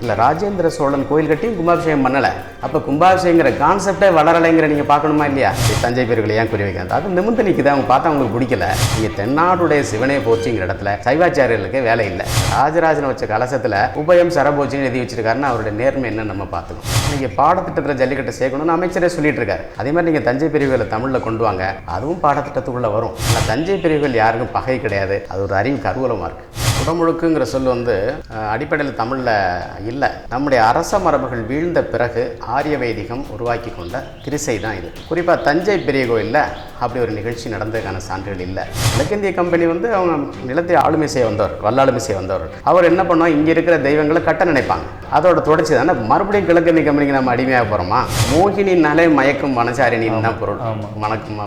இல்லை ராஜேந்திர சோழன் கோயில் கட்டியும் கும்பாபிஷேகம் பண்ணலை. அப்போ கும்பாபிஷேகங்கிற கான்செப்டே வளரலைங்கிற நீங்கள் பார்க்கணுமா இல்லையா? தஞ்சை பெரியவர்களை ஏன் குறி வைக்கிறது? அது நிமிர்ந்து நிற்குது, அவங்க பார்த்தா அவங்களுக்கு பிடிக்கல. நீங்கள் தென்னாடுடைய சிவனே போச்சுங்கிற இடத்துல சைவாச்சாரியர்களுக்கு வேலை இல்லை. ராஜராஜனை வச்ச கலசத்தில் உபயம் சரபோச்சின்னு எழுதி வச்சிருக்காருன்னா அவருடைய நேர்மை என்ன நம்ம பார்த்துக்கணும். நீங்கள் பாடத்திட்டத்தில் ஜல்லிக்கட்டை சேர்க்கணும்னு அமைச்சரே சொல்லிட்டு இருக்காரு. அதே மாதிரி நீங்கள் தஞ்சை பெரியவர்களை தமிழில் கொண்டு வாங்க, அதுவும் பாடத்திட்டத்துக்குள்ளே வரும். ஆனால் தஞ்சை பெரியவர்கள் யாருக்கும் பகை கிடையாது, அது ஒரு அறிவு கருவூலமாக இருக்குது. குடமுழுக்குங்கிற சொல் அடிப்படையில் தமிழில் இல்லை. நம்முடைய அரச மரபுகள் வீழ்ந்த பிறகு ஆரிய வைதிகம் உருவாக்கி கொண்ட கிரிசை தான் இது. குறிப்பாக தஞ்சை பெரிய கோயிலில் அப்படி ஒரு நிகழ்ச்சி நடந்ததுக்கான சான்றுகள் இல்லை. கிழக்கிந்திய கம்பெனி அவங்க நிலத்தை ஆளுமை செய்ய வந்தவர், வல்லாளுமை செய்ய வந்தவர். அவர் என்ன பண்ணோம், இங்கே இருக்கிற தெய்வங்களை கட்ட நினைப்பாங்க. அதோட தொடர்ச்சி தானே மறுபடியும் கிழக்கிந்திய கம்பெனிக்கு நம்ம அடிமையாக போகிறோமா? மோகினினாலே மயக்கும் வனச்சாரிணின்னு தான் பொருள்.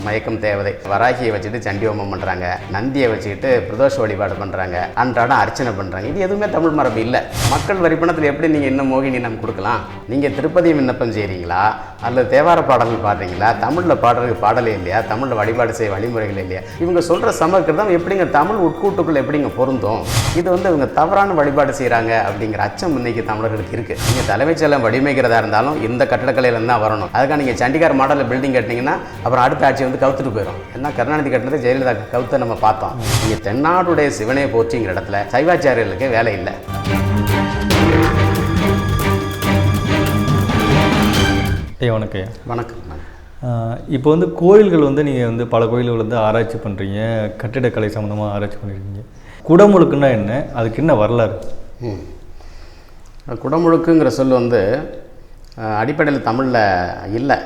மயக்கும் தேவதை. வராகியை வச்சுட்டு சண்டியோமம் பண்ணுறாங்க, நந்தியை வச்சுக்கிட்டு பிரதோஷ வழிபாடு பண்ணுறாங்க, அன்றாடம் அர்ச்சனை பண்ணுறாங்க. இது எதுவுமே தமிழ் மரபு இல்லை. மக்கள் வரிப்பணத்தில் எப்படி நீங்கள் இன்னும் மோகினி நம்ம கொடுக்கலாம்? நீங்கள் திருப்பதி விண்ணப்பம் செய்கிறீங்களா, அல்லது தேவார பாடல்கள் பாடுறீங்களா? தமிழில் பாடுறதுக்கு பாடலே இல்லையா? தமிழில் வழிபாடு செய்ய வழிமுறைகள் இல்லையா? இவங்க சொல்கிற சமர்க்கிருதம் எப்படிங்க தமிழ் உட்கூட்டுக்குள்ளே எப்படிங்க பொருந்தும்? இது இவங்க தவறான வழிபாடு செய்கிறாங்க அப்படிங்கிற அச்சம் இன்னைக்கு தமிழர்களுக்கு இருக்குது. நீங்கள் தலைமைச் செயலம் வடிவமைக்கிறதா இருந்தாலும் இந்த கட்டடக்கலையிலேருந்து தான் வரணும். அதுக்காக நீங்கள் சண்டிகார் மாடலில் பில்டிங் கட்டினீங்கன்னா அப்புறம் அடுத்த ஆட்சி கவுத்துட்டு போயிடும். ஏன்னா கருணாநிதி கட்டினது ஜெயலலிதா கவுத்தை நம்ம பார்த்தோம். நீங்கள் தென்னாடுடைய சிவனே போச்சுங்கிற இடத்துல சைவாச்சாரியர்களுக்கு வேலை இல்லை. வணக்கம். வணக்கம். இப்போ கோயில்கள் நீங்கள் பல கோயில்கள் ஆராய்ச்சி பண்ணுறீங்க, கட்டிடக்கலை சம்மந்தமாக ஆராய்ச்சி பண்ணியிருக்கீங்க. குடமுழுக்குன்னா என்ன, அதுக்கு என்ன வரலாறு? குடமுழுக்குங்கிற சொல் அடிப்படையில் தமிழில் இல்லை.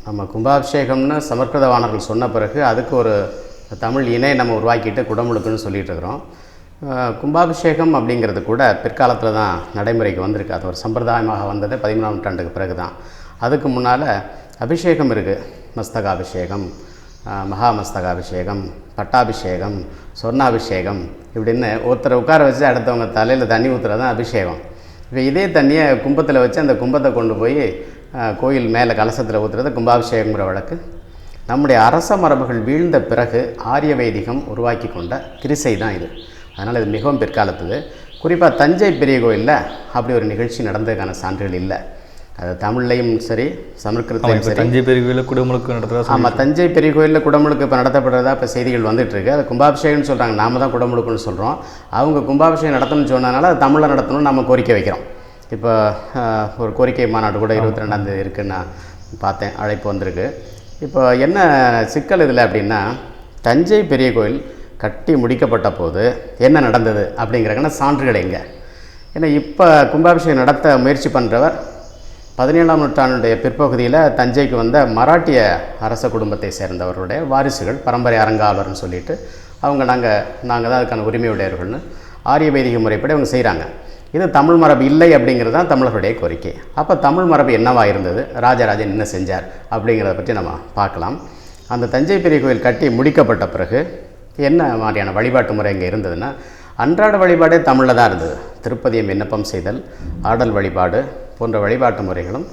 நம்ம கும்பாபிஷேகம்னு சமஸ்கிருதவாணர்கள் சொன்ன பிறகு அதுக்கு ஒரு தமிழ் இணை நம்ம உருவாக்கிட்டு குடமுழுக்குன்னு சொல்லிகிட்டு இருக்கிறோம். கும்பாபிஷேகம் அப்படிங்கிறது கூட பிற்காலத்தில் தான் நடைமுறைக்கு வந்திருக்கு. அது ஒரு சம்பிரதாயமாக வந்தது 13ஆம் நூற்றாண்டுக்கு பிறகு தான். அதுக்கு முன்னால் அபிஷேகம் இருக்குது. மஸ்தகாபிஷேகம், மகாமஸ்தகாபிஷேகம், பட்டாபிஷேகம், சொர்ணாபிஷேகம் இப்படின்னு ஒருத்தரை உட்கார வச்சு அடுத்தவங்க தலையில் தண்ணி ஊற்றுறது தான் அபிஷேகம். இப்போ இதே தண்ணியை கும்பத்தில் வச்சு அந்த கும்பத்தை கொண்டு போய் கோயில் மேலே கலசத்தில் ஊற்றுறது கும்பாபிஷேகங்கிற வழக்கு. நம்முடைய அரச மரபுகள் வீழ்ந்த பிறகு ஆரிய வைதிகம் உருவாக்கி கொண்ட கிரிசை தான் இது. அதனால் இது மிகவும் பிற்காலத்துது. குறிப்பாக தஞ்சை பெரிய கோயிலில் அப்படி ஒரு நிகழ்ச்சி நடந்ததுக்கான சான்றுகள் இல்லை. அது தமிழ்லையும் சரி சமஸ்கிருதத்தையும் சரி. தஞ்சை பெரிய கோயிலில் குடமுழுக்கு நடத்துகிறதா? ஆமாம், தஞ்சை பெரிய கோயிலில் குடமுழுக்கு இப்போ நடத்தப்படுறதா இப்போ செய்திகள் வந்துட்டுருக்கு. அது கும்பாபிஷேகம்னு சொல்கிறாங்க, நாம தான் குடமுழுக்குன்னு சொல்கிறோம். அவங்க கும்பாபிஷேகம் நடத்தணும்னு சொன்னதுனால அது தமிழில் நடத்தணும்னு நம்ம கோரிக்கை வைக்கிறோம். இப்போ ஒரு கோரிக்கை மாநாடு கூட 22ஆம் தேதி இருக்குன்னு நான் பார்த்தேன், அழைப்பு வந்திருக்கு. இப்போ என்ன சிக்கல் இதில் அப்படின்னா, தஞ்சை பெரிய கோயில் கட்டி முடிக்கப்பட்ட போது என்ன நடந்தது அப்படிங்கிறக்கான சான்றுகள் எங்கே? ஏன்னா இப்போ கும்பாபிஷேகம் நடத்த முயற்சி பண்ணுறவர் 17ஆம் நூற்றாண்டுடைய பிற்பகுதியில் தஞ்சைக்கு வந்த மராட்டிய அரச குடும்பத்தை சேர்ந்தவருடைய வாரிசுகள், பரம்பரை அரங்காவலர்னு சொல்லிட்டு நாங்கள் தான் அதுக்கான உரிமையுடையவர்கள்னு ஆரிய வைதிக முறைப்படி அவங்க செய்கிறாங்க. இது தமிழ் மரபு இல்லை அப்படிங்கிறது தான் தமிழர்களுடைய கோரிக்கை. அப்போ தமிழ் மரபு என்னவாக இருந்தது, ராஜராஜன் என்ன செஞ்சார் அப்படிங்கிறத பற்றி நம்ம பார்க்கலாம். அந்த தஞ்சை பெரிய கோயில் கட்டி முடிக்கப்பட்ட பிறகு என்ன மாதிரியான வழிபாட்டு முறை இங்கே இருந்ததுன்னா, அன்றாட வழிபாடே தமிழில் தான் இருந்தது. திருப்பதியை விண்ணப்பம் செய்தல், ஆடல் வழிபாடு போன்ற வழிபாட்டு முறைகளும்,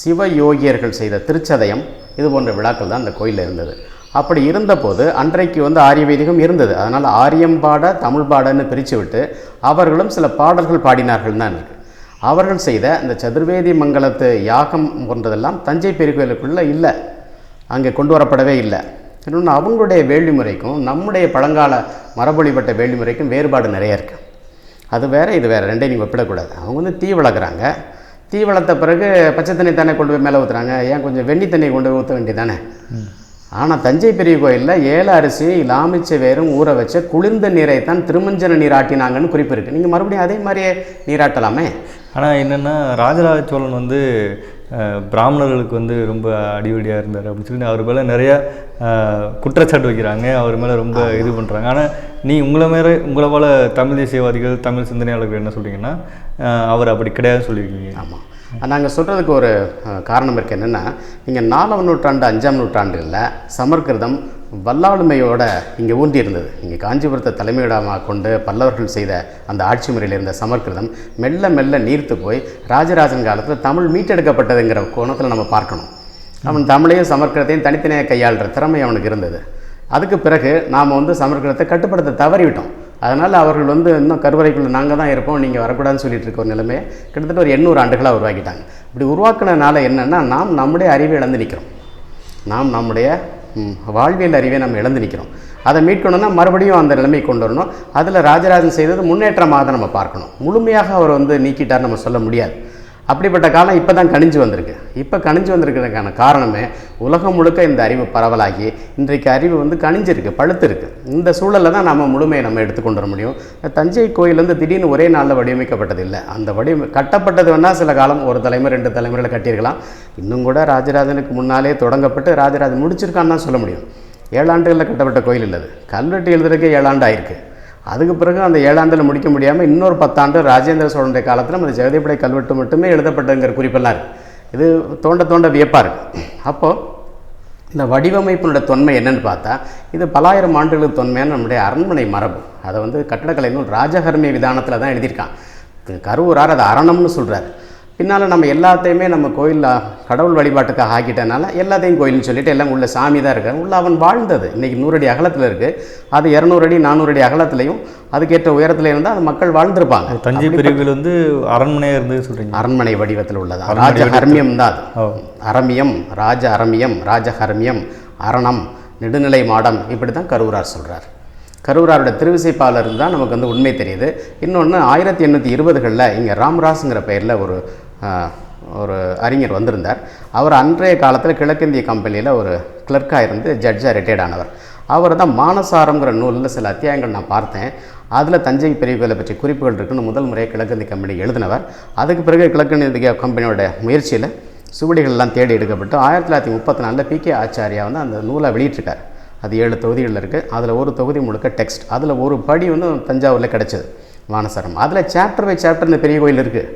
சிவ யோகியர்கள் செய்த திருச்சதயம், இது போன்ற விழாக்கள் தான் அந்த கோயிலில் இருந்தது. அப்படி இருந்தபோது அன்றைக்கு ஆரிய வைதிகம் இருந்தது. அதனால் ஆரியம் பாட தமிழ் பாடன்னு பிரித்து விட்டு அவர்களும் சில பாடல்கள் பாடினார்கள் தான் இருக்குது. அவர்கள் செய்த இந்த சதுர்வேதி மங்கலத்து யாகம் போன்றதெல்லாம் தஞ்சை பெரிய கோயிலுக்குள்ளே இல்லை, அங்கே கொண்டு வரப்படவே இல்லை. இன்னொன்று, அவங்களுடைய வேள்வி முறைக்கும் நம்முடைய பழங்கால மரபொழிப்பட்ட வேள்வி முறைக்கும் வேறுபாடு நிறைய இருக்குது. அது வேறு, இது வேறு, ரெண்டையும் நீங்கள் ஒப்பிடக்கூடாது. அவங்க தீ வளர்க்குறாங்க, தீ வளர்த்த பிறகு பச்சை தண்ணி தானே கொண்டு போய் மேலே ஊற்றுறாங்க, ஏன் கொஞ்சம் வெண்ணி தண்ணியை கொண்டு போய் ஊற்ற வேண்டியதானே? ஆனால் தஞ்சை பெரிய கோயிலில் 7 அரிசி லாமிச்ச வேரும் ஊற வச்ச குளிர்ந்த நீரை தான் திருமஞ்சன நீராட்டினாங்கன்னு குறிப்பு இருக்குது. நீங்கள் மறுபடியும் அதே மாதிரியே நீராட்டலாமே. ஆனால் என்னென்னா, ராஜராஜ சோழன் பிராமணர்களுக்கு ரொம்ப அடிவடியாக இருந்தார் அப்படின்னு சொல்லி அவர் மேலே நிறையா குற்றச்சாட்டு வைக்கிறாங்க, அவர் மேலே ரொம்ப இது பண்ணுறாங்க. ஆனால் உங்களை போல தமிழ் தேசியவாதிகள், தமிழ் சிந்தனையாளர்கள் என்ன சொல்கிறீங்கன்னா, அவர் அப்படி கிடையாதுன்னு சொல்லியிருக்கீங்க. ஆமாம், நாங்கள் சொல்கிறதுக்கு ஒரு காரணம் இருக்குது. என்னென்னா, நீங்கள் 4ஆம் நூற்றாண்டு 5ஆம் நூற்றாண்டுகளில் சமஸ்கிருதம் வல்லாளுமையோடு இங்கே ஊன்றி இருந்தது. இங்கே காஞ்சிபுரத்தை தலைமையிடமாக கொண்டு பல்லவர்கள் செய்த அந்த ஆட்சி முறையில் இருந்த சமஸ்கிருதம் மெல்ல மெல்ல நீர்த்து போய் ராஜராஜன் காலத்தில் தமிழ் மீட்டெடுக்கப்பட்டதுங்கிற கோணத்தில் நம்ம பார்க்கணும். அவன் தமிழையும் சமஸ்கிருதத்தையும் தனித்தனியாக கையாளுற திறமை அவனுக்கு இருந்தது. அதுக்கு பிறகு நாம் சமஸ்கிருதத்தை கட்டுப்படுத்த தவறிவிட்டோம். அதனால் அவர்கள் வந்து இன்னும் கருவறைக்குள்ளே நாங்கள் தான் இருப்போம், நீங்கள் வரக்கூடாதுன்னு சொல்லிட்டு இருக்க ஒரு நிலைமையை கிட்டத்தட்ட ஒரு 800 ஆண்டுகளாக உருவாக்கிட்டாங்க. இப்படி உருவாக்குனதுனால என்னென்னா, நாம் நம்முடைய அறிவை இழந்து நிற்கிறோம். நாம் நம்முடைய வாழ்வியல் அறிவை நம்ம இழந்து நிற்கிறோம். அதை மீட்கணும்னா மறுபடியும் அந்த நிலைமை கொண்டு வரணும். அதில் ராஜராஜன் செய்தது முன்னேற்றமாக தான் நம்ம பார்க்கணும். முழுமையாக அவர் வந்து நீக்கிட்டார் நம்ம சொல்ல முடியாது. அப்படிப்பட்ட காலம் இப்போ தான் கணிஞ்சு வந்திருக்கு. இப்போ கணிஞ்சு வந்திருக்கிறதுக்கான காரணமே உலகம் முழுக்க இந்த அறிவு பரவலாகி இன்றைக்கு அறிவு வந்து கணிஞ்சிருக்கு, பழுத்திருக்கு. இந்த சூழலில் தான் நம்ம முழுமையை நம்ம எடுத்துக்கொண்டு வர முடியும். தஞ்சை கோயில் வந்து திடீர்னு ஒரே நாளில் வடிவமைக்கப்பட்டது இல்லை. அந்த கட்டப்பட்டது வேணால் சில காலம், ஒரு தலைமுறை 2 தலைமுறையில் கட்டியிருக்கலாம். இன்னும் கூட ராஜராஜனுக்கு முன்னாலே தொடங்கப்பட்டு ராஜராஜன் முடிச்சிருக்கான்னு தான் சொல்ல முடியும். 7 ஆண்டுகளில் கட்டப்பட்ட கோயில் இல்லை. கல்வெட்டு எழுதுறதுக்கே 7 ஆண்டு ஆயிருக்கு. அதுக்கு பிறகு அந்த 7 ஆண்டில் முடிக்க முடியாமல் இன்னொரு 10 ஆண்டு ராஜேந்திர சோழனுடைய காலத்தில் நம்ம ஜெகதீபடை கல்வெட்டு மட்டுமே எழுதப்பட்டதுங்கிற குறிப்பெல்லாம் இருக்குது. இது தோண்ட தோண்ட வியப்பாக இருக்குது. அப்போது இந்த வடிவமைப்பினுடைய தொன்மை என்னென்னு பார்த்தா, இது பலாயிரம் ஆண்டுகளுக்கு தொன்மையான நம்முடைய அரண்மனை மரபு. அதை வந்து கட்டடக்கலை நூல் ராஜகர்மிய விதானத்தில் தான் எழுதியிருக்கான். கருவூரார் அதை அரணம்னு சொல்கிறார். பின்னால் நம்ம எல்லாத்தையுமே நம்ம கோயிலில் கடவுள் வழிபாட்டுக்காக ஆக்கிட்டனால எல்லாத்தையும் கோயில்னு சொல்லிட்டு எல்லாம் உள்ள சாமி தான் இருக்காங்க. உள்ள அவன் வாழ்ந்தது இன்றைக்கி 100 அடி அகலத்தில் இருக்குது. அது 200 அடி 400 அடி அகலத்திலையும் அதுக்கேற்ற உயரத்தில் இருந்தால் அது மக்கள் வாழ்ந்திருப்பாங்க. தஞ்சை பிரிவுகள் வந்து அரண்மனையாக இருந்தது சொல்கிறீங்க. அரண்மனை வடிவத்தில் உள்ளது ராஜஹர்மியம் தான் அது. அரமியம், ராஜ அரமியம், ராஜஹர்மியம், அரணம், நெடுநிலை மாடம், இப்படி தான் கருவூரார் சொல்கிறார். கருவூராருடைய திருவிசைப்பாளர் தான் நமக்கு வந்து உண்மை தெரியுது. இன்னொன்று 1820களில் இங்கே ராம்ராஸுங்கிற பெயரில் ஒரு அறிஞர் வந்திருந்தார். அவர் அன்றைய காலத்தில் கிழக்கிந்திய கம்பெனியில் ஒரு கிளர்க்காக இருந்து ஜட்ஜாக ரிட்டையர்ட் ஆனவர். அவர் தான் மானசாரம்ங்கிற நூலில் சில அத்தியாயங்கள் நான் பார்த்தேன். அதில் தஞ்சை பிரிவுகளை பற்றி குறிப்புகள் இருக்குன்னு முதல் முறையாக கிழக்கிந்திய கம்பெனி எழுதினவர். அதுக்கு பிறகு கிழக்கிந்திய கம்பெனியோட முயற்சியில் சுவடிகள்லாம் தேடி எடுக்கப்பட்டு 1934 PK ஆச்சாரியா வந்து அந்த நூலை வெளியிட்டிருக்கார். அது 7 தொகுதிகளில் இருக்குது. அதில் ஒரு தொகுதி முழுக்க டெக்ஸ்ட். அதில் ஒரு படி வந்து தஞ்சாவூரில் கிடச்சிது, மானசாரம். அதில் சாப்டர் பை சாப்டர் இந்த பெரிய கோயில் இருக்குது.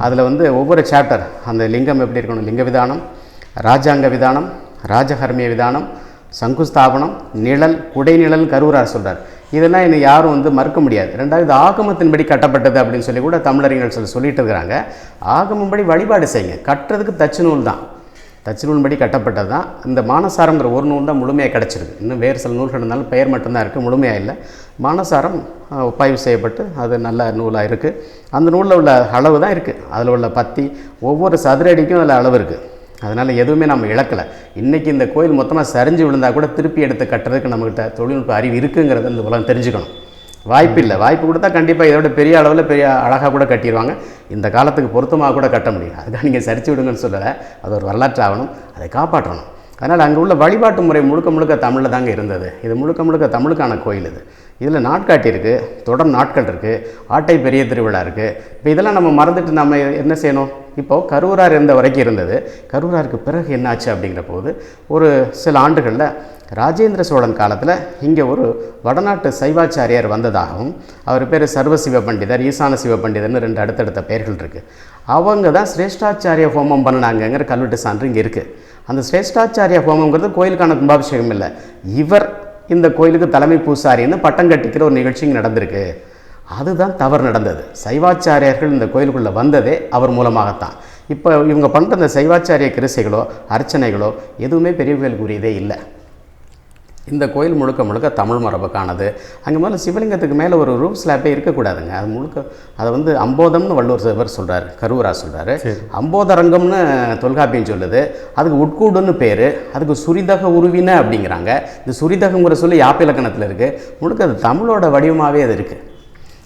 அதில் வந்து ஒவ்வொரு சாப்டர் அந்த லிங்கம் எப்படி இருக்கணும், லிங்க விதானம், ராஜாங்க விதானம், ராஜஹர்மிய விதானம், சங்குஸ்தாபனம், நிழல், குடைநிழல் கருவூரார் சொல்கிறார். இதெல்லாம் இன்னும் யாரும் வந்து மறுக்க முடியாது. 2வது ஆகமத்தின்படி கட்டப்பட்டது அப்படின்னு சொல்லி கூட தமிழறிஞர்கள் சொல்லிட்டு இருக்கிறாங்க. ஆகமம்படி வழிபாடு செய்யுங்க. கட்டுறதுக்கு தச்சு நூல் தான், தச்சு நூல்படி கட்டப்பட்டது தான். இந்த மானசாரங்கிற ஒரு நூல் தான் முழுமையாக கிடச்சிருக்கு. இன்னும் வேறு சில நூல்கள் இருந்தாலும் பெயர் மட்டும்தான் இருக்குது, முழுமையாக இல்லை. மானசாரம் ஒப்பாய்வு செய்யப்பட்டு அது நல்ல நூலாக இருக்குது. அந்த நூலில் உள்ள அளவு தான் இருக்குது. அதில் உள்ள பத்தி ஒவ்வொரு சதுர அடிக்கும் அதில் அளவு இருக்குது. அதனால் எதுவுமே நம்ம இழக்கலை. இன்றைக்கி இந்த கோயில் மொத்தமாக சரிஞ்சு விழுந்தால் கூட திருப்பி எடுத்து கட்டுறதுக்கு நம்மகிட்ட தொழில்நுட்ப அறிவு இருக்குங்கிறத இந்த உலகம் தெரிஞ்சுக்கணும். வாய்ப்பு இல்லை. வாய்ப்பு கொடுத்தா கண்டிப்பாக இதோட பெரிய அளவில் பெரிய அழகாக கூட கட்டிடுவாங்க. இந்த காலத்துக்கு பொருத்தமாக கூட கட்ட முடியும். அதுக்காக நீங்கள் சரிச்சு விடுங்கன்னு சொல்லலை. அது ஒரு வரலாற்று ஆகணும், அதை காப்பாற்றணும். அதனால் அங்கே உள்ள வழிபாட்டு முறை முழுக்க முழுக்க தமிழில் தாங்க இருந்தது. இது முழுக்க முழுக்க தமிழுக்கான கோயில். இது இதில் நாட்காட்டி இருக்குது, தொடர் நாட்கள் இருக்குது, ஆட்டை பெரிய திருவிழா இருக்குது. இப்போ இதெல்லாம் நம்ம மறந்துட்டு நம்ம என்ன செய்யணும்? இப்போது கருவூரார் இருந்த வரைக்கும் இருந்தது. கருவூராருக்கு பிறகு என்னாச்சு அப்படிங்கிற போது ஒரு சில ஆண்டுகளில் ராஜேந்திர சோழன் காலத்தில் இங்கே ஒரு வடநாட்டு சைவாச்சாரியார் வந்ததாகவும், அவர் பேர் சர்வசிவ பண்டிதர், ஈசான சிவ பண்டிதர்னு 2 அடுத்தடுத்த பெயர்கள் இருக்குது. அவங்க தான் சிரேஷ்டாச்சாரிய ஹோமம் பண்ணினாங்கிற கல்வெட்டு சான்று இங்கே இருக்குது. அந்த சிரேஷ்டாச்சாரிய ஹோமங்கிறது கோயிலுக்கான கும்பாபிஷேகம் இல்லை. இவர் இந்த கோயிலுக்கு தலைமை பூசாரின்னு பட்டம் கட்டிக்கிற ஒரு நிகழ்ச்சி இங்கே நடந்திருக்கு. அதுதான் தவறு நடந்தது. சைவாச்சாரியர்கள் இந்த கோயிலுக்குள்ளே வந்ததே அவர் மூலமாகத்தான். இப்போ இவங்க பண்ணுற இந்த சைவாச்சாரிய கிருசைகளோ அர்ச்சனைகளோ எதுவுமே பெரிய கோயிலுக்கு உரியதே இல்லை. இந்த கோயில் முழுக்க முழுக்க தமிழ் மரபுக்கானது. அங்கே மேலே சிவலிங்கத்துக்கு மேலே ஒரு ரூப் ஸ்லாப்பே இருக்கக்கூடாதுங்க. அது முழுக்க அதை வந்து அம்போதம்னு வள்ளுவர் சிவர் சொல்கிறார், கருவூரார் சொல்கிறாரு. அம்போதரங்கம்னு தொல்காப்பியம் சொல்லுது. அதுக்கு உட்கூடுன்னு பேர். அதுக்கு சுரிதக உருவின அப்படிங்கிறாங்க. இந்த சுரிதகங்கிற சொல்லி யாப்பிலக்கணத்தில் இருக்குது. முழுக்க அது தமிழோட வடிவமாகவே அது இருக்குது.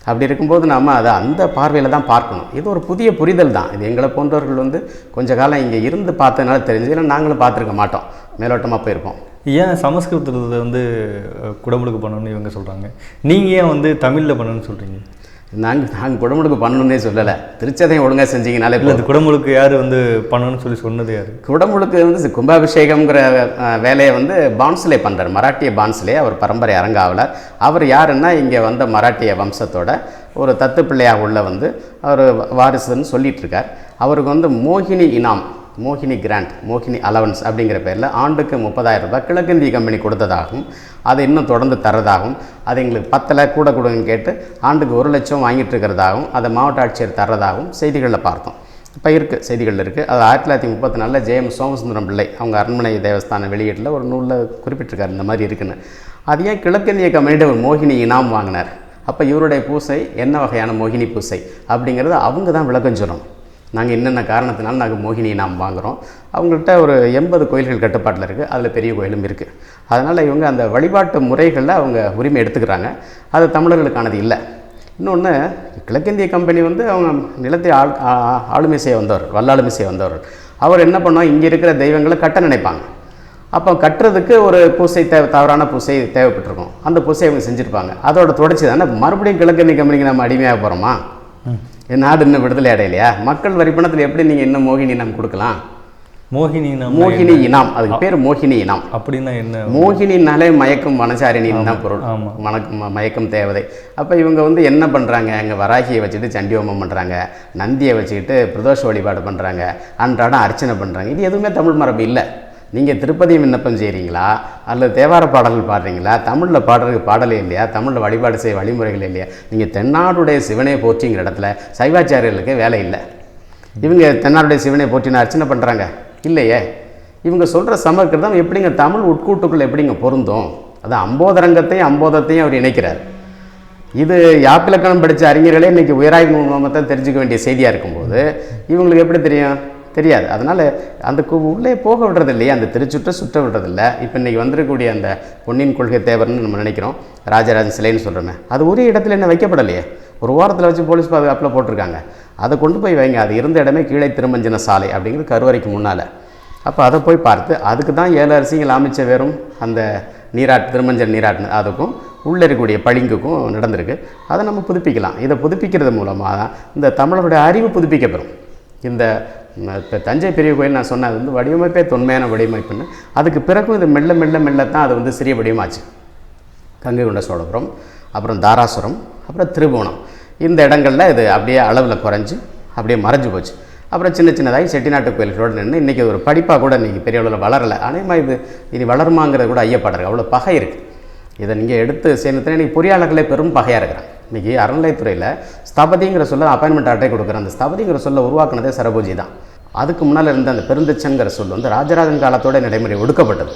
அப்படி இருக்கும்போது நாம் அதை அந்த பார்வையில் தான் பார்க்கணும். இது ஒரு புதிய புரிதல் தான். இது எங்களை போன்றவர்கள் வந்து கொஞ்ச காலம் இங்கே இருந்து பார்த்ததுனால தெரிஞ்சு, இல்லை நாங்களும் பார்த்துருக்க மாட்டோம், மேலோட்டமாக போயிருப்போம். ஏன் சமஸ்கிருதத்தில் வந்து குடமுழுக்கு பண்ணணும்னு இவங்க சொல்கிறாங்க, நீங்கள் ஏன் வந்து தமிழில் பண்ணணும்னு சொல்கிறீங்க? நாங்கள் குடமுழுக்கு பண்ணணுன்னே சொல்லலை. திருச்சதையும் ஒழுங்காக செஞ்சீங்கனாலே இல்லை. அது குடமுழுக்கு யார் வந்து பண்ணணும்னு சொல்லி சொன்னது யார்? குடமுழுக்கு வந்து கும்பாபிஷேகம்ங்கிற வேலையை வந்து பான்ஸ்லே பண்ணுறார், மராட்டிய பான்ஸ்லே. அவர் பரம்பரை அரங்காவலர். அவர் யாருன்னா இங்கே வந்த மராட்டிய வம்சத்தோட ஒரு தத்து பிள்ளையாக உள்ள வந்து அவர் வாரிசுன்னு சொல்லிகிட்டு இருக்கார். அவருக்கு வந்து மோகினி இனாம், மோகினி கிராண்ட், மோகினி அலவன்ஸ் அப்படிங்கிற பேரில் ஆண்டுக்கு 30,000 ரூபாய் கிழக்கிந்திய கம்பெனி கொடுத்ததாகவும், அதை இன்னும் தொடர்ந்து தரதாகவும், அது எங்களுக்கு 10 கூட கொடுங்கன்னு கேட்டு ஆண்டுக்கு 1 லட்சம் வாங்கிட்டு இருக்கிறதாகவும், அதை மாவட்ட ஆட்சியர் தர்றதாகவும் செய்திகளில் பார்த்தோம். இப்போ இருக்குது, செய்திகளில் இருக்குது. அது 1934 ஜெயம் சோமசுந்தரம் பிள்ளை அவங்க அரண்மனை தேவஸ்தான வெளியீட்டில் ஒரு நூலில் குறிப்பிட்டிருக்காரு இந்த மாதிரி இருக்குன்னு. அது ஏன் கிழக்கிந்திய கம்பெனிகிட்ட ஒரு மோகினி இனாம் வாங்கினார்? அப்போ இவருடைய பூசை என்ன வகையான மோகினி பூசை அப்படிங்கிறது அவங்க தான் விளக்கம் சொல்லணும். நாங்கள் என்னென்ன காரணத்தினால நாங்கள் மோகினியை நாம் வாங்குகிறோம். அவங்கள்ட்ட ஒரு 80 கோயில்கள் கட்டுப்பாட்டில் இருக்குது, அதில் பெரிய கோயிலும் இருக்குது. அதனால் இவங்க அந்த வழிபாட்டு முறைகளில் அவங்க உரிமை எடுத்துக்கிறாங்க. அது தமிழர்களுக்கானது இல்லை. இன்னொன்று, கிழக்கிந்திய கம்பெனி வந்து அவங்க நிலத்தை ஆளுமை செய்ய வந்தவர், வல்லாளுமை செய்ய வந்தவர். அவர் என்ன பண்ணோம், இங்கே இருக்கிற தெய்வங்களை கட்ட நினைப்பாங்க. அப்போ கட்டுறதுக்கு ஒரு பூசை தவறான பூசை தேவைப்பட்டிருக்கும். அந்த பூசை அவங்க செஞ்சுருப்பாங்க. அதோட தொடர்ச்சி தானே மறுபடியும் கிழக்கிந்திய கம்பெனிக்கு நம்ம அடிமையாக போகிறோமா? நாடு இன்னும் விடுதலை அடையலையா? மக்கள் வரிப்பணத்தில் எப்படி நீங்கள் இன்னும் மோகினி இனம் கொடுக்கலாம்? மோகினி இனம், அதுக்கு பேர் மோகினி இனம். அப்படின்னா என்ன? மோகினினாலே மயக்கும் மனசாரிணின்னு தான் பொருள். மயக்கும் தேவதை. அப்போ இவங்க வந்து என்ன பண்ணுறாங்க, அங்கே வராகியை வச்சுட்டு சண்டி ஹோமம் பண்ணுறாங்க, நந்தியை வச்சுக்கிட்டு பிரதோஷ வழிபாடு பண்ணுறாங்க, அன்றாடம் அர்ச்சனை பண்ணுறாங்க. இது எதுவுமே தமிழ் மரபு இல்லை. நீங்கள் திருப்பதி விண்ணப்பம் செய்கிறீங்களா, அல்லது தேவார பாடல்கள் பாடுறீங்களா? தமிழில் பாடுறதுக்கு பாடலே இல்லையா? தமிழில் வழிபாடு செய்ய வழிமுறைகள் இல்லையா? நீங்கள் தென்னாடுடைய சிவனை போற்றிங்கிற இடத்துல சைவாச்சாரியர்களுக்கு வேலை இல்லை. இவங்க தென்னாடுடைய சிவனை போற்றின அர்ச்சனை பண்ணுறாங்க இல்லையே. இவங்க சொல்கிற சமர்க்கிருதம் எப்படிங்க தமிழ் உட்கூட்டுக்குள்ளே எப்படிங்க பொருந்தும்? அது அம்போதரங்கத்தையும் அம்போதத்தையும் அவர் இணைக்கிறார். இது யாப்பிலக்கணம் படித்த அறிஞர்களே இன்றைக்கி உயராய்வு மூலமாக தெரிஞ்சுக்க வேண்டிய செய்தியாக இருக்கும்போது இவங்களுக்கு எப்படி தெரியும்? தெரியாது. அதனால் அந்த உள்ளே போக விடுறது இல்லையா, அந்த சுற்ற விடுறதில்லை. இப்போ இன்றைக்கி வந்திருக்கக்கூடிய அந்த பொன்னியின் கொள்கை தேவர்னு நம்ம நினைக்கிறோம், ராஜராஜன் சிலைன்னு சொல்கிறோமே, அது ஒரே இடத்துல என்ன வைக்கப்படலையே, ஒரு வாரத்தில் வச்சு போலீஸ் பாதுகாப்பில் போட்டிருக்காங்க. அதை கொண்டு போய் வைங்க. அது இருந்த இடமே கீழே திருமஞ்சன சாலை அப்படிங்கிறது கருவறைக்கு முன்னால். அப்போ அதை போய் பார்த்து அதுக்கு தான் 7 அரசிகள் அமைச்ச வெறும் அந்த திருமஞ்சன் நீராட்டு அதுக்கும் உள்ளே இருக்கக்கூடிய பளிங்குக்கும் நடந்திருக்கு. அதை நம்ம புதுப்பிக்கலாம். இதை புதுப்பிக்கிறது மூலமாக தான் இந்த தமிழருடைய அறிவு புதுப்பிக்கப்படும். இந்த இப்போ தஞ்சை பெரிய கோயில் நான் சொன்னது வந்து வடிவமைப்பே தொன்மையான வடிவமைப்புன்னு. அதுக்கு பிறகும் இது மெல்ல மெல்ல மெல்லத்தான் அது வந்து சிறிய வடிவமாச்சு. கங்கை கொண்ட சோழபுரம், அப்புறம் தாராசுரம், அப்புறம் திருபுவனம், இந்த இடங்களில் இது அப்படியே அளவில் குறைஞ்சி அப்படியே மறைஞ்சு போச்சு. அப்புறம் சின்ன சின்னதாகி செட்டிநாட்டு கோயில்களோடு நின்று இன்றைக்கி ஒரு படிப்பாக கூட இன்றைக்கி பெரிய அளவில் வளரலை. அநேகமாக இது இனி வளருமாங்கிறது கூட ஐயப்படுறது. அவ்வளோ பகை இருக்குது. இதை நீங்கள் எடுத்து சேர்ந்து இன்றைக்கி பொறியாளர்களே பெரும் பகையாக இருக்கிறாங்க. இன்றைக்கி அறநிலையத்துறையில் ஸ்தபதிங்கிற சொல்ல அப்பாயின்மெண்ட் அட்டை கொடுக்குறேன். அந்த ஸ்தபதிங்கிற சொல்ல உருவாக்குனதே சரபோஜி தான். அதுக்கு முன்னால் இருந்த அந்த பெருந்தச்சன்கிற சொல் வந்து ராஜராஜன் காலத்தோட நடைமுறை ஒடுக்கப்பட்டது.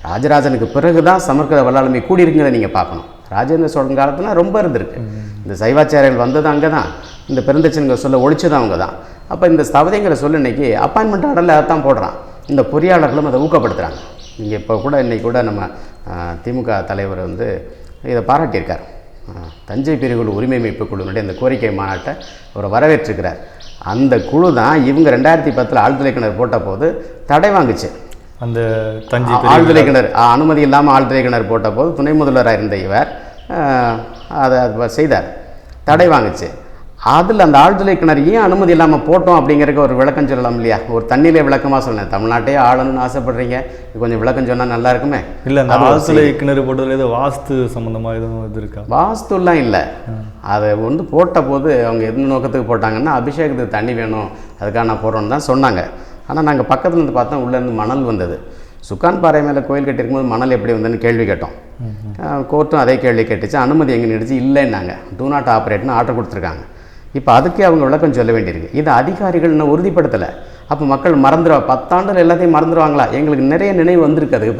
ராஜராஜனுக்கு பிறகு தான் சமஸ்கிருத வல்லாளுமை கூடியிருக்கிறத நீங்கள் பார்க்கணும். ராஜேந்திர சோழன் காலத்தில் ரொம்ப இருந்திருக்கு. இந்த சைவாச்சாரியர்கள் வந்தது அங்கே தான். இந்த பெருந்தச்சன்கிற சொல்ல ஒழிச்சது அவங்க தான். அப்போ இந்த ஸ்தபதிங்கிற சொல்ல இன்றைக்கி அப்பாயின்மெண்ட் ஆர்டரில் அதை தான் போடுறான். இந்த பொறியாளர்களும் அதை ஊக்கப்படுத்துகிறாங்க. நீங்கள் இப்போ கூட இன்றைக்கி கூட நம்ம திமுக தலைவர் வந்து இதை பாராட்டியிருக்கார். தஞ்சை பெரிய உரிமை மீட்பு குழுவினுடைய இந்த கோரிக்கை மாநாட்டை அவர் வரவேற்றிருக்கிறார். அந்த குழு தான் இவங்க 2010 ஆழ்துளை கிணறு போட்ட போது தடை வாங்குச்சு. அந்த தஞ்சை ஆழ்துளை கிணறு அனுமதி இல்லாமல் ஆழ்துளை கிணறு போட்ட போது துணை முதல்வராக இருந்த இவர் அதை செய்தார், தடை வாங்குச்சு. அதில் அந்த ஆழ்துளை கிணறு ஏன் அனுமதி இல்லாமல் போட்டோம் அப்படிங்கிறதுக்கு ஒரு விளக்கம் சொல்லலாம் இல்லையா? ஒரு தண்ணியிலே விளக்கமாக சொன்னேன். தமிழ்நாட்டையே ஆளணும்னு ஆசைப்படுறீங்க, கொஞ்சம் விளக்கம் சொன்னால் நல்லா இருக்குமே. இல்லை, அந்த ஆழ்துளை கிணறு போட்டதில் ஏதோ வாஸ்து சம்மந்தமாக எதுவும் இது இருக்கா? வாஸ்துலாம் இல்லை. அதை வந்து போட்ட போது அவங்க எந்த நோக்கத்துக்கு போட்டாங்கன்னா அபிஷேகத்துக்கு தண்ணி வேணும், அதுக்காக நான் போடுறோன்னு தான் சொன்னாங்க. ஆனால் நாங்கள் பக்கத்தில் இருந்து பார்த்தோம், உள்ளேருந்து மணல் வந்தது. சுக்கான் பாறை மேலே கோயில் கட்டியிருக்கும்போது மணல் எப்படி வந்ததுன்னு கேள்வி கேட்டோம். கோர்ட்டும் அதே கேள்வி கேட்டுச்சு. அனுமதி எங்கே நினைச்சு இல்லைன்னாங்க. டூ நாட் ஆப்ரேட்னு ஆர்டர் கொடுத்துருக்காங்க. இப்போ அதுக்கே அவங்க விளக்கம் சொல்ல வேண்டியிருக்கு. இது அதிகாரிகள் இன்னும் உறுதிப்படுத்தலை. அப்போ மக்கள் மறந்துடுவா, 10 ஆண்டுகள் எல்லாத்தையும் மறந்துடுவாங்களா? எங்களுக்கு நிறைய நினைவு வந்திருக்கு. அதுக்கு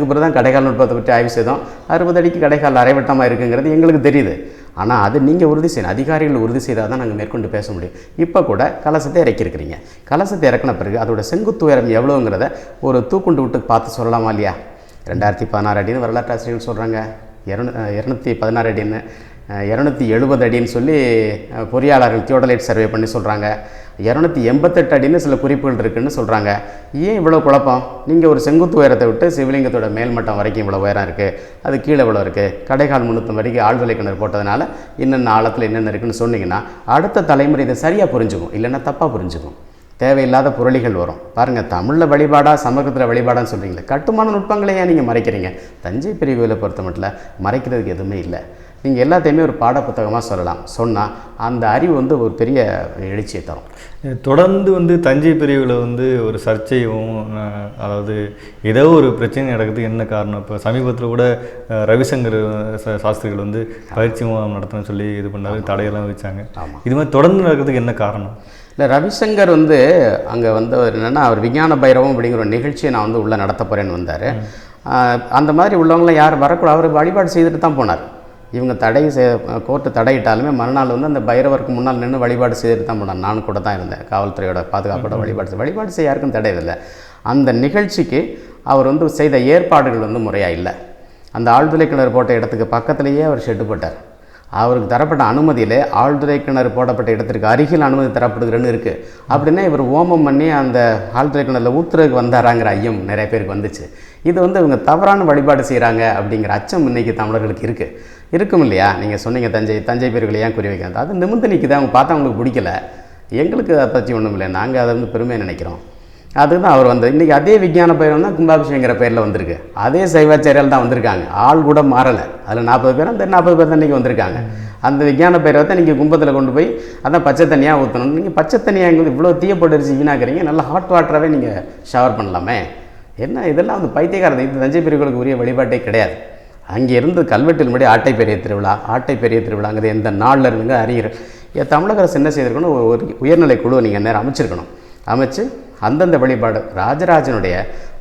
பிறகு தான் கடைக்கால் நுட்பத்தை பற்றி ஆய்வு செய்தோம். 60 அடிக்கு கடைக்கால் அரைவட்டமாக இருக்குங்கிறது எங்களுக்கு தெரியுது. ஆனால் அது நீங்கள் உறுதி செய்யணும், அதிகாரிகள் உறுதி செய்தால் தான் நாங்கள் மேற்கொண்டு பேச முடியும். இப்போ கூட கலசத்தை இறக்கியிருக்கிறீங்க. கலசத்தை இறக்கின பிறகு அதோட செங்குத்து உயரம் எவ்வளோங்கிறத ஒரு தூக்குண்டு விட்டு பார்த்து சொல்லலாமா இல்லையா? 2016 அடின்னு வரலாற்று ஆசிரியர்கள் சொல்கிறாங்க, 216 அடின்னு, 270 அடின்னு சொல்லி பொறியாளர்கள் தியோடலைட் சர்வே பண்ணி சொல்கிறாங்க. 288 அடின்னு சில குறிப்புகள் இருக்குதுன்னு சொல்கிறாங்க. ஏன் இவ்வளோ குழப்பம்? நீங்கள் ஒரு செங்குத்து உயரத்தை விட்டு சிவலிங்கத்தோட மேல்மட்டம் வரைக்கும் இவ்வளோ உயரம் இருக்குது, அது கீழே இவ்வளோ இருக்குது, கடைக்கால் முன்னூத்தம் வரைக்கும் ஆழ்துளை கிணறு போட்டதுனால என்னென்ன ஆழத்தில் என்னென்ன இருக்குதுன்னு சொன்னீங்கன்னா அடுத்த தலைமுறை இதை சரியாக புரிஞ்சுக்கும், இல்லைன்னா தப்பாக புரிஞ்சுக்கும். தேவையில்லாத புரளிகள் வரும். பாருங்கள், தமிழில் வழிபாடா சமூகத்தில் வழிபாடான்னு சொல்கிறீங்களே, கட்டுமான நுட்பங்களை ஏன் நீங்கள் மறைக்கிறீங்க? தஞ்சை பெரிய கோயிலை பொறுத்த மட்டும் மறைக்கிறதுக்கு எதுவுமே இல்லை. நீங்கள் எல்லாத்தையுமே ஒரு பாட புத்தகமாக சொல்லலாம். சொன்னால் அந்த அறிவு வந்து ஒரு பெரிய எழுச்சியை தரும். தொடர்ந்து வந்து தஞ்சை பெரியவில் வந்து ஒரு சர்ச்சையும், அதாவது ஏதோ ஒரு பிரச்சனை நடக்கிறதுக்கு என்ன காரணம்? இப்போ சமீபத்தில் கூட ரவிசங்கர் சாஸ்திரிகள் வந்து பயிற்சி நடத்தணும்னு சொல்லி இது பண்ணாரு, தடையெல்லாம் வச்சாங்க. இது மாதிரி தொடர்ந்து நடக்கிறதுக்கு என்ன காரணம்? இல்லை, ரவிசங்கர் வந்து அங்கே வந்து என்னென்னா அவர் விஞ்ஞான பைரவம் அப்படிங்கிற ஒரு நிகழ்ச்சியை நான் வந்து உள்ளே நடத்த போகிறேன்னு வந்தார். அந்த மாதிரி உள்ளவங்களாம் யார் வரக்கூடாது, அவர் வழிபாடு செய்துட்டு தான் போனார். இவங்க கோர்ட்டு தடையிட்டாலுமே மறுநாள் வந்து அந்த பைரவருக்கு முன்னால் நின்று வழிபாடு செய்துட்டு தான் போனார். நானும் கூட தான் இருந்தேன், காவல்துறையோட பாதுகாப்போட வழிபாடு செய்ய யாருக்கும் தடையில்லை. அந்த நிகழ்ச்சிக்கு அவர் வந்து செய்த ஏற்பாடுகள் வந்து முறையாக இல்லை. அந்த ஆழ்துளை கிணறு போட்ட இடத்துக்கு பக்கத்துலேயே அவர் ஷெட்டு போட்டார். அவருக்கு தரப்பட்ட அனுமதியில் ஆழ்துளை கிணறு போடப்பட்ட இடத்திற்கு அருகில் அனுமதி தரப்படுகிறன்னு இருக்குது. அப்படின்னா இவர் ஓமம் பண்ணி அந்த ஆழ்துளை கிணறுல ஊற்றுறதுக்கு வந்தாராங்கிற ஐயம் நிறைய பேருக்கு வந்துச்சு. இது வந்து இவங்க தவறான வழிபாடு செய்கிறாங்க அப்படிங்கிற அச்சம் இன்றைக்கி தமிழர்களுக்கு இருக்கும் இல்லையா? நீங்கள் சொன்னீங்க தஞ்சை பெரியவர்களை ஏன் குறி வைக்கிறது, அது நிமிர்ந்து நிற்குது. அவங்க பார்த்தா அவங்களுக்கு பிடிக்கல, எங்களுக்கு அதை பற்றி ஒன்றும் இல்லை, நாங்கள் அதை வந்து பெருமையாக நினைக்கிறோம். அதுதான் அவர் வந்து இன்றைக்கி அதே விஞ்ஞான பயிரம் தான் கும்பாபிஷேகங்கிற பேரில் வந்திருக்கு. அதே சைவாச்சாரியால் தான் வந்திருக்காங்க, ஆள் கூட மாறலை. அதில் 40 பேர், அந்த 40 பேர் தான் இன்றைக்கி வந்திருக்காங்க. அந்த விஞ்ஞான பயிரை தான் நீங்கள் கும்பத்தில் கொண்டு போய் அதான் பச்சை தண்ணியாக ஊற்றணும். நீங்கள் பச்சை தண்ணியாக எங்களுக்கு இவ்வளோ தீயப்பட்டு வீணாக்குறீங்க, நல்லா ஹாட் வாட்டராகவே நீங்கள் ஷவர் பண்ணலாமே. என்ன இதெல்லாம் வந்து பைத்தியக்காரது. இது தஞ்சை பெரியவர்களுக்கு உரிய வழிபாட்டே கிடையாது. அங்கே இருந்து கல்வெட்டில் முன்னாடி ஆட்டை பெரிய திருவிழாங்கிறது எந்த நாளில் இருந்துங்க அறிஞர் தமிழக அரசு என்ன செய்திருக்கணும், ஒரு உயர்நிலை குழு நீங்கள் நேரம் அமைச்சு அந்தந்த வழிபாடு ராஜராஜனுடைய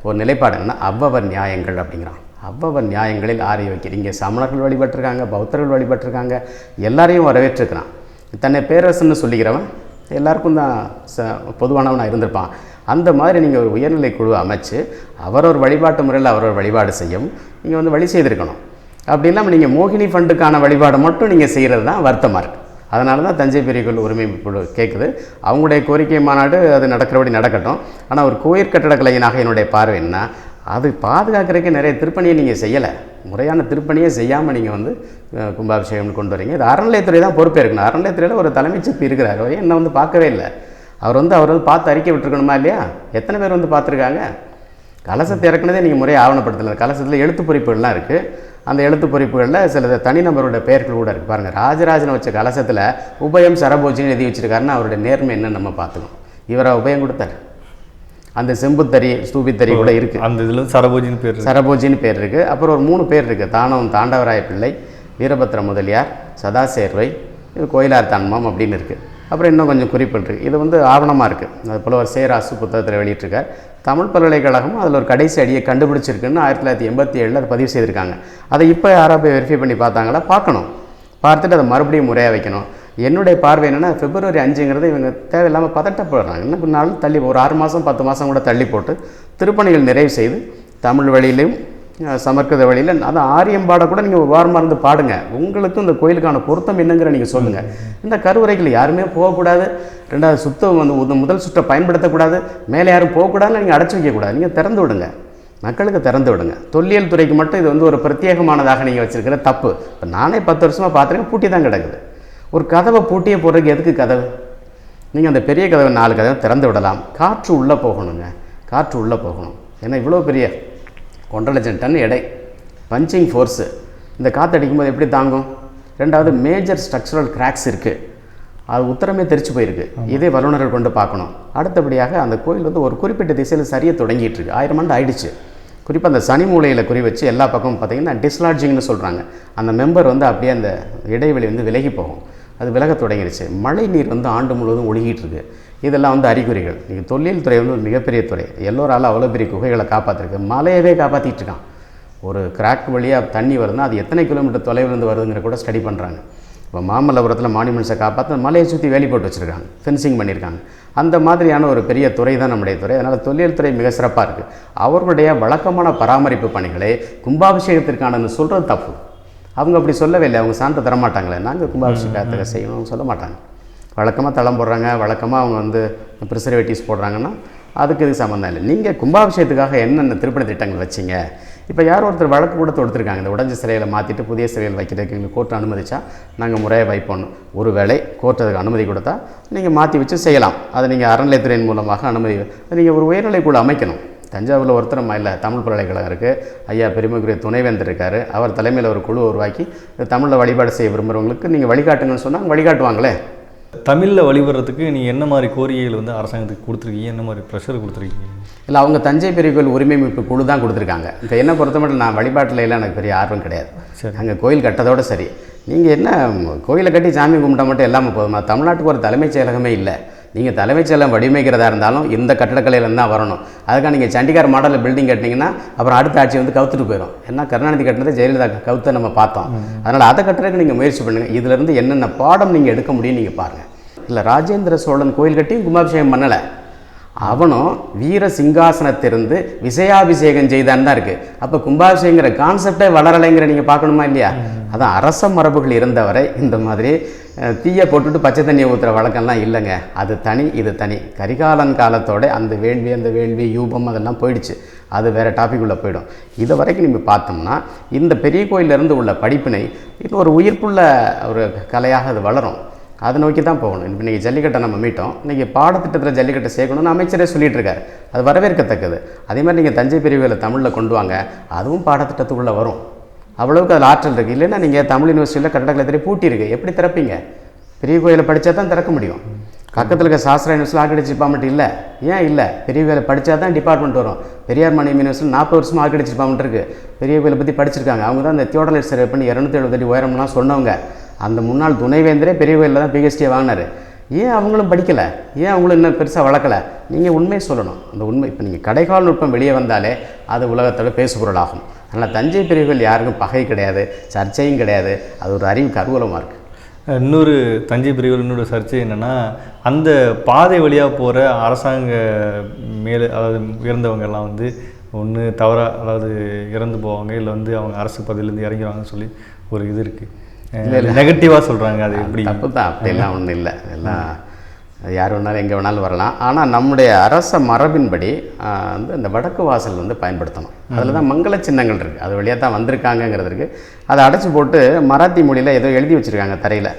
ஒரு நிலைப்பாடு என்னன்னா அவ்வவர் நியாயங்கள் அப்படிங்கிறான். அவ்வவர் நியாயங்களில் ஆரிய வைக்கிறீங்க. சமணர்கள் வழிபட்டிருக்காங்க, பௌத்தர்கள் வழிபட்டிருக்காங்க, எல்லாரையும் வரவேற்றிருக்கிறான். தன்னை பேரரசுன்னு சொல்லிக்கிறவன் எல்லாருக்கும் தான் பொதுவானவனாக இருந்திருப்பான். அந்த மாதிரி நீங்கள் ஒரு உயர்நிலை குழு அமைச்சு அவரவர் வழிபாட்டு முறையில் அவரவர் வழிபாடு செய்யவும் நீங்கள் வந்து வழி செய்திருக்கணும். அப்படி இல்லாமல் நீங்கள் மோகினி ஃபண்டுக்கான வழிபாடு மட்டும் நீங்கள் செய்கிறது தான் வருத்தமாக இருக்குது. அதனால தான் தஞ்சை பெரிய கோயில் உரிமை குழு கேட்குது. அவங்களுடைய கோரிக்கை மாநாடு அது நடக்கிறபடி நடக்கட்டும். ஆனால் ஒரு கோயில் கட்டட கலைஞனாக என்னுடைய பார்வை என்ன, அது பாதுகாக்கிறதுக்கு நிறைய திருப்பணியை நீங்கள் செய்யலை. முறையான திருப்பணியே செய்யாமல் நீங்கள் வந்து கும்பாபிஷேகம் கொண்டு வரீங்க. இது அறநிலையத்துறை தான் பொறுப்பே இருக்கணும். அறநிலையத்துறையில் ஒரு தலைமைச் சிற்பி இருக்கிறார், அவர் என்ன வந்து பார்க்கவே இல்லை. அவர் வந்து பார்த்து அறிக்கை விட்டுருக்கணுமா இல்லையா? எத்தனை பேர் வந்து பார்த்துருக்காங்க? கலசத்தை இறக்குனதே நீங்கள் முறையை ஆவணப்படுத்தலை. கலசத்தில் எழுத்து பொறிப்புகள்லாம் இருக்குது. அந்த எழுத்து பொறிப்புகளில் சில தனிநபரோட பெயர்கள் கூட இருக்குது. பாருங்கள், ராஜராஜனை வச்ச கலசத்தில் உபயம் சரபோஜின்னு எழுதி வச்சுருக்காருன்னா அவருடைய நேர்மை என்னன்னு நம்ம பார்த்துக்கணும். இவரை உபயம் கொடுத்தார். அந்த செம்புத்தறி ஸ்தூபித்தறி கூட இருக்குது. அந்த இதில் சரபோஜின்னு பேர் இருக்குது. அப்புறம் ஒரு 3 பேர் இருக்குது. தாண்டவராய பிள்ளை, வீரபத்திர முதலியார், சதாசேர்வை, இது கோயிலார் தன்மம் அப்படின்னு இருக்குது. அப்புறம் இன்னும் கொஞ்சம் குறிப்பிட்டு இருக்குது. இது வந்து ஆவணமாக இருக்குது. அது போல் ஒரு சேராசு புத்தகத்தில் வெளியிட்டிருக்கார். தமிழ் பல்கலைக்கழகம் அதில் ஒரு கடைசி அடியை கண்டுபிடிச்சிருக்குன்னு 1987 அதை பதிவு செய்திருக்காங்க. அதை இப்போ யாராக போய் வெரிஃபை பண்ணி பார்த்தாங்களா? பார்க்கணும். பார்த்துட்டு அதை மறுபடியும் முறையாக வைக்கணும். என்னுடைய பார்வை என்னென்னா, February 5ங்கிறது இவங்க தேவையில்லாமல் பதட்டப்படுறாங்க. இன்னும் நாள் தள்ளி ஒரு 6 மாதம் 10 மாதம் கூட தள்ளி போட்டு திருப்பணிகள் நிறைவு செய்து தமிழ் வழியிலையும் சமஸ்கிருத வழியில் அது ஆரியம் பாட கூட நீங்கள் ஒரு வாரமாக இருந்து பாடுங்க. உங்களுக்கும் இந்த கோயிலுக்கான பொருத்தம் என்னங்கிற நீங்கள் சொல்லுங்கள். இந்த கருவறைகள் யாருமே போகக்கூடாது. 2வது சுத்தம் வந்து முதல் சுற்றை பயன்படுத்தக்கூடாது. மேலே யாரும் போகக்கூடாதுன்னு நீங்கள் அடைச்சி வைக்கக்கூடாது. நீங்கள் திறந்து விடுங்க, மக்களுக்கு திறந்து விடுங்க. தொல்லியல் துறைக்கு மட்டும் இது வந்து ஒரு பிரத்யேகமானதாக நீங்கள் வச்சுருக்கிற தப்பு. இப்போ நானே 10 வருஷமாக பார்த்துருக்கேன், பூட்டி தான் கிடக்குது. ஒரு கதவை பூட்டியே போடுறதுக்கு எதுக்கு கதவு? நீங்கள் அந்த பெரிய கதவை 4 கதவை திறந்து விடலாம். காற்று உள்ளே போகணுங்க, காற்று உள்ளே போகணும். ஏன்னா இவ்வளோ பெரிய 1.5 லட்சம் டன் எடை, பஞ்சிங் ஃபோர்ஸு, இந்த காற்று அடிக்கும்போது எப்படி தாங்கும்? 2வது மேஜர் ஸ்ட்ரக்சரல் கிராக்ஸ் இருக்குது, அது உத்தரமே தெரிச்சு போயிருக்கு. இதே வல்லுநர்கள் கொண்டு பார்க்கணும். அடுத்தபடியாக அந்த கோயில் வந்து ஒரு குறிப்பிட்ட திசையில் சரிய தொடங்கிட்டு இருக்கு. 1000 ஆண்டு ஆயிடுச்சு. குறிப்பாக அந்த சனி மூலையில் குறி வச்சு எல்லா பக்கமும் பார்த்திங்கன்னா டிஸ்லாட்ஜிங்னு சொல்கிறாங்க. அந்த மெம்பர் வந்து அப்படியே அந்த இடைவெளி வந்து விலகி போகும். அது விலக தொடங்கிடுச்சு. மழை நீர் வந்து ஆண்டு முழுவதும் ஒழுகிட்டு இருக்கு. இதெல்லாம் வந்து அறிகுறிகள். நீங்கள் தொல்லியல் துறை வந்து ஒரு மிகப்பெரிய துறை. எல்லோரால் அவ்வளோ பெரிய குகைகளை காப்பாற்றிருக்கு. மலையவே காப்பாற்றிட்டு இருக்கான். ஒரு கிராக் வழியாக தண்ணி வருதுன்னா அது எத்தனை கிலோமீட்டர் தொலைவிலிருந்து வருதுங்கிற கூட ஸ்டடி பண்ணுறாங்க. இப்போ மாமல்லபுரத்தில் மானிமெண்ட்ஸை காப்பாற்ற மலையை சுற்றி வேலி போட்டு வச்சுருக்காங்க, ஃபென்சிங் பண்ணியிருக்காங்க. அந்த மாதிரியான ஒரு பெரிய துறை தான் நம்முடைய துறை. அதனால் தொல்லியல் துறை மிக சிறப்பாக இருக்குது. அவர்களுடைய வழக்கமான பராமரிப்பு பணிகளை கும்பாபிஷேகத்திற்கானன்னு சொல்கிறது தப்பு. அவங்க அப்படி சொல்லவே இல்லை. அவங்க சான்று தரமாட்டாங்களே, நாங்கள் கும்பாபிஷேகத்தை செய்யணும்னு சொல்ல மாட்டாங்க. வழக்கமாக தளம் போடுறாங்க, வழக்கமாக அவங்க வந்து ப்ரிசர்வேட்டிவ்ஸ் போடுறாங்கன்னா அதுக்கு இது சம்மந்தம் இல்லை. நீங்கள் கும்பாபிஷேகத்துக்காக என்னென்ன திருப்பணி திட்டங்கள் வச்சிங்க? இப்போ யார் ஒருத்தர் வழக்கு கூட தொடுத்துருக்காங்க, இந்த உடஞ்ச சிலைகளை மாற்றிட்டு புதிய சிலைகள் வைக்கிறதுக்கு எங்களுக்கு கோர்ட்டு அனுமதிச்சா நாங்கள் முறையாக வைப்போம். ஒரு வேளை கோர்ட் அதுக்கு அனுமதி கொடுத்தா நீங்கள் மாற்றி வச்சு செய்யலாம். அதை நீங்கள் அறநிலையத்துறையின் மூலமாக அனுமதி நீங்கள் ஒரு உயர்நிலை குழு அமைக்கணும். தஞ்சாவூரில் ஒருத்தரமா இல்லை, தமிழ் பல்கலைக்கழகம் இருக்குது. ஐயா பெருமைக்குரிய துணைவேந்தர் இருக்கார். அவர் தலைமையில் ஒரு குழு உருவாக்கி தமிழில் வழிபாடு செய்ய விரும்புகிறவங்களுக்கு நீங்கள் வழிகாட்டுங்கன்னு சொன்னால் வழிகாட்டுவாங்களே. தமிழில் வழிபடுறதுக்கு நீங்கள் என்ன மாதிரி கோரிக்கைகள் வந்து அரசாங்கத்துக்கு கொடுத்துருக்கீங்க, என்ன மாதிரி ப்ரெஷர் கொடுத்துருக்கீங்க? இல்லை, அவங்க தஞ்சை பெரிய கோயில் உரிமை மீட்பு குழு தான் கொடுத்துருக்காங்க. இப்போ என்ன பொறுத்த மட்டும் நான் வழிபாட்டில் எல்லாம் எனக்கு பெரிய ஆர்வம் கிடையாது. சரி, அங்கே கோயில் கட்டதோடு சரி. நீங்கள் என்ன கோயிலை கட்டி சாமி கும்பிட்டா மட்டும் எல்லாமே போதுமா? தமிழ்நாட்டுக்கு ஒரு தலைமைச் செயலகமே இல்லை. நீங்கள் தலைமைச் செயலகம் வடிவமைக்கிறதா இருந்தாலும் இந்த கட்டடக்கலையிலேருந்து தான் வரணும். அதுக்காக நீங்கள் சண்டிகார் மாடலில் பில்டிங் கட்டினீங்கன்னா அப்புறம் அடுத்த ஆட்சி வந்து கவுத்துட்டு போயிடும். ஏன்னா கருணாநிதி கட்டினதை ஜெயலலிதா கவுத்தை நம்ம பார்த்தோம். அதனால் அதை கட்டுறதுக்கு நீங்கள் முயற்சி பண்ணுங்கள். இதிலேருந்து என்னென்ன பாடம் நீங்கள் எடுக்க முடியும் நீங்கள் பாருங்கள். இல்லை, ராஜேந்திர சோழன் கோயில் கட்டியும் கும்பாபிஷேகம் பண்ணலை. அவனும் வீர சிங்காசனத்திலிருந்து விசையாபிஷேகம் செய்தான்னு தான் இருக்குது. அப்போ கும்பாபிஷேகங்கிற கான்செப்டே வளரலைங்கிற நீங்கள் பார்க்கணுமா இல்லையா? அதான் அரச மரபுகள் இருந்தவரை இந்த மாதிரி தீயை போட்டுட்டு பச்சை தண்ணியை ஊற்றுற வழக்கம்லாம் இல்லைங்க. அது தனி, இது தனி. கரிகாலன் காலத்தோட அந்த வேள்வி யூபம் அதெல்லாம் போயிடுச்சு. அது வேறு டாபிக் உள்ள போயிடும். இதை வரைக்கும் நீங்கள் பார்த்தோம்னா இந்த பெரிய கோயிலிருந்து உள்ள படிப்பினை இது ஒரு உயிர்ப்புள்ள ஒரு கலையாக அது வளரும். அதை நோக்கி தான் போகணும். இப்போ இன்றைக்கி ஜல்லிக்கட்டை நம்ம மீட்டோம். இன்றைக்கி பாடத்திட்டத்தில் ஜல்லிக்கட்டை சேர்க்கணும்னு அமைச்சரே சொல்லிகிட்டு இருக்காரு. அது வரவேற்கத்தக்கது. அதே மாதிரி நீங்கள் தஞ்சை பெரிய கோயிலை தமிழில் கொண்டு வாங்க, அதுவும் பாடத்திட்டத்துக்குள்ளே வரும். அவ்வளவுக்கு அதில் ஆற்றல் இருக்குது. இல்லைன்னா நீங்கள் தமிழ் யூனிவர்சிட்டியில் கட்டடக்கலை பூட்டியிருக்கு, எப்படி திறப்பீங்க? பெரிய கோயிலை படித்தா தான் திறக்க முடியும். பக்கத்தில் இருக்க சாஸ்திரா யூனிவர்சிட்டியில் ஆர்கிடெக்சர் டிபார்ட்மெண்ட் இல்லை. ஏன் இல்லை? பெரிய கோயிலை படித்தா தான் டிபார்ட்மெண்ட் வரும். பெரியார் மணியம் யூனிவர்சிட்டி 40 வருஷமாக ஆர்கிடெக்சர் டிபார்ட்மெண்ட் இருக்குது. பெரிய கோயிலை பற்றி படிச்சிருக்காங்க. அவங்க தான் இந்த தியோடலைட் சர்வே பண்ணி 270 அடி உயரம்லாம் சொன்னவங்க. அந்த முன்னாள் துணைவேந்தரே பெரிய கோயிலில் தான் பிஹெச்டியை வாங்கினார். ஏன் அவங்களும் படிக்கலை? ஏன் அவங்களும் இன்னும் பெருசாக வளர்க்கலை? நீங்கள் உண்மையை சொல்லணும். அந்த உண்மை இப்போ நீங்கள் கடைக்கால் நுட்பம் வெளியே வந்தாலே அது உலகத்தோட பேசுபொருளாகும். அதனால் தஞ்சை பெரிய கோயில் யாருக்கும் பகை கிடையாது, சர்ச்சையும் கிடையாது. அது ஒரு அறிவு கருவூலமாக இருக்குது. இன்னொரு தஞ்சை பெரிய கோயில் இன்னொரு சர்ச்சை என்னென்னா, அந்த பாதை வழியாக போகிற அரசாங்க மேலே அதாவது உயர்ந்தவங்கெல்லாம் வந்து ஒன்று தவறாக அதாவது இறந்து போவாங்க, இல்லை வந்து அவங்க அரசு பதவியிலேருந்து இறங்கிடுவாங்கன்னு சொல்லி ஒரு இது இருக்குது. நெகட்டிவாக சொல்கிறாங்க. அது எப்படி? தப்பு தான். அப்படிலாம் ஒன்றும் இல்லை. எல்லாம் யார் வேணாலும் எங்கே வேணாலும் வரலாம். ஆனால் நம்முடைய அரச மரபின்படி வந்து இந்த வடக்கு வாசல் வந்து பயன்படுத்தணும். அதில் தான் மங்கள சின்னங்கள் இருக்குது. அது வழியாக தான் வந்திருக்காங்கங்கிறதுக்கு அதை அடைச்சி போட்டு மராத்தி மொழியில் ஏதோ எழுதி வச்சுருக்காங்க தரையில்.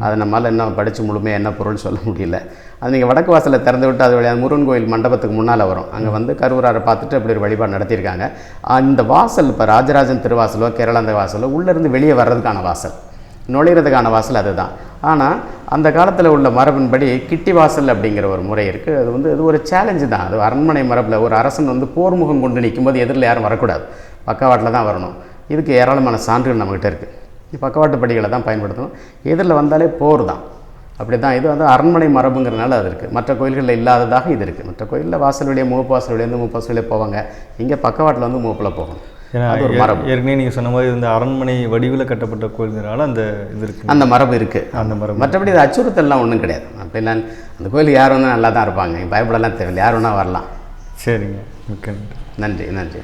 அதை நம்மளால் இன்னும் படித்து முழுமையாக என்ன பொருள் சொல்ல முடியல. அது நீங்கள் வடக்கு வாசலில் திறந்து விட்டு அது வழியாக முருகன் கோயில் மண்டபத்துக்கு முன்னால் வரும். அங்கே வந்து கருவூராரை பார்த்துட்டு அப்படி ஒரு வழிபாடு நடத்தியிருக்காங்க. இந்த வாசல் இப்போ ராஜராஜன் திருவாசலோ கேரளாந்த வாசலோ உள்ளேருந்து வெளியே வர்றதுக்கான வாசல், நுழையிறதுக்கான வாசல் அதுதான். ஆனால் அந்த காலத்தில் உள்ள மரபின்படி கிட்டி வாசல் அப்படிங்கிற ஒரு முறை இருக்குது. அது வந்து அது ஒரு சேலஞ்சு தான். அது அரண்மனை மரபில் ஒரு அரசன் வந்து போர்முகம் கொண்டு நிற்கும்போது எதிரில் யாரும் வரக்கூடாது, பக்கவாட்டில் தான் வரணும். இதுக்கு ஏராளமான சான்றுகள் நம்மகிட்ட இருக்குது. பக்கவாட்டு படிகளை தான் பயன்படுத்தணும். எதிரில் வந்தாலே போர் தான். அப்படி தான். இது வந்து அரண்மனை மரபுங்கிறனால அது இருக்குது. மற்ற கோயில்களில் இல்லாததாக இது இருக்குது. மற்ற கோயிலில் வாசல் வழியாக முகப்பு வாசல் வழியாக முகப்பு வாசல் வழியாக போவாங்க. இங்கே பக்கவாட்டில் வந்து முகப்பில் போகணும். ஏன்னா ஏற்கனவே நீங்கள் சொன்ன மாதிரி இந்த அரண்மனை வடிவில் கட்டப்பட்ட கோயில்னால அந்த இது இருக்குது, அந்த மரபு இருக்குது. அந்த மரபு மற்றபடி இது அச்சுறுத்தல்லாம் ஒன்றும் கிடையாது. அப்படிலாம் அந்த கோயில் யார் வேணால் நல்லா தான் இருப்பாங்க. பயப்படலாம் தேவையில்லை, யார் வேணால் வரலாம். சரிங்க, மிக்க நன்றி. நன்றி.